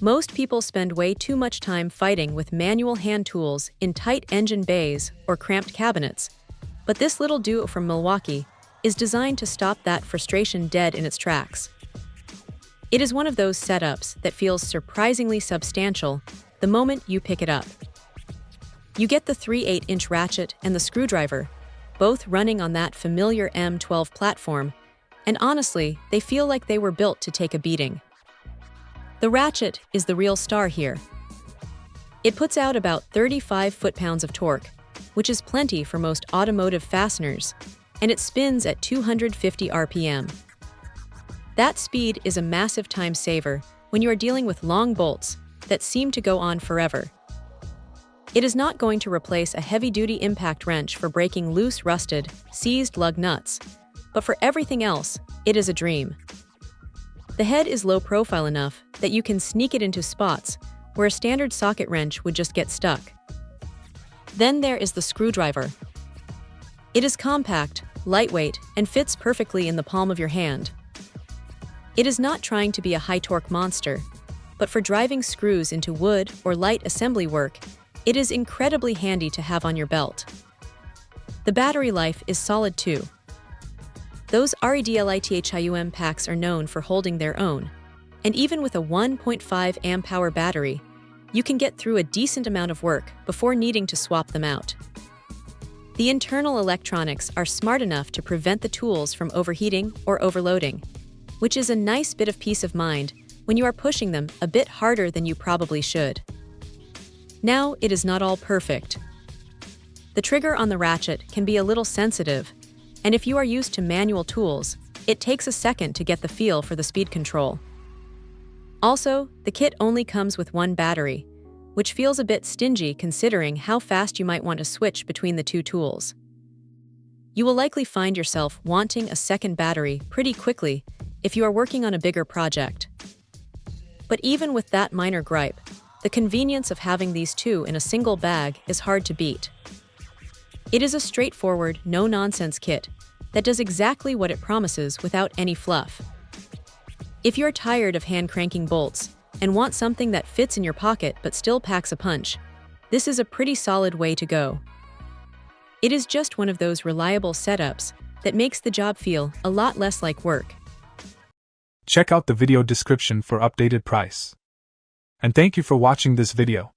Most people spend way too much time fighting with manual hand tools in tight engine bays or cramped cabinets, but this little duo from Milwaukee is designed to stop that frustration dead in its tracks. It is one of those setups that feels surprisingly substantial the moment you pick it up. You get the 3/8-inch ratchet and the screwdriver, both running on that familiar M12 platform, and honestly, they feel like they were built to take a beating. The ratchet is the real star here. It puts out about 35 foot-pounds of torque, which is plenty for most automotive fasteners, and it spins at 250 RPM. That speed is a massive time saver when you are dealing with long bolts that seem to go on forever. It is not going to replace a heavy-duty impact wrench for breaking loose, rusted, seized lug nuts, but for everything else, it is a dream. The head is low profile enough that you can sneak it into spots where a standard socket wrench would just get stuck. Then there is the screwdriver. It is compact, lightweight, and fits perfectly in the palm of your hand. It is not trying to be a high-torque monster, but for driving screws into wood or light assembly work, it is incredibly handy to have on your belt. The battery life is solid too. Those RED-Lithium packs are known for holding their own, and even with a 1.5 amp-hour battery, you can get through a decent amount of work before needing to swap them out. The internal electronics are smart enough to prevent the tools from overheating or overloading, which is a nice bit of peace of mind when you are pushing them a bit harder than you probably should. Now, it is not all perfect. The trigger on the ratchet can be a little sensitive, and if you are used to manual tools, it takes a second to get the feel for the speed control. Also, the kit only comes with one battery, which feels a bit stingy considering how fast you might want to switch between the two tools. You will likely find yourself wanting a second battery pretty quickly if you are working on a bigger project. But even with that minor gripe, the convenience of having these two in a single bag is hard to beat. It is a straightforward, no-nonsense kit that does exactly what it promises without any fluff. If you're tired of hand-cranking bolts and want something that fits in your pocket but still packs a punch, this is a pretty solid way to go. It is just one of those reliable setups that makes the job feel a lot less like work. Check out the video description for updated price. And thank you for watching this video.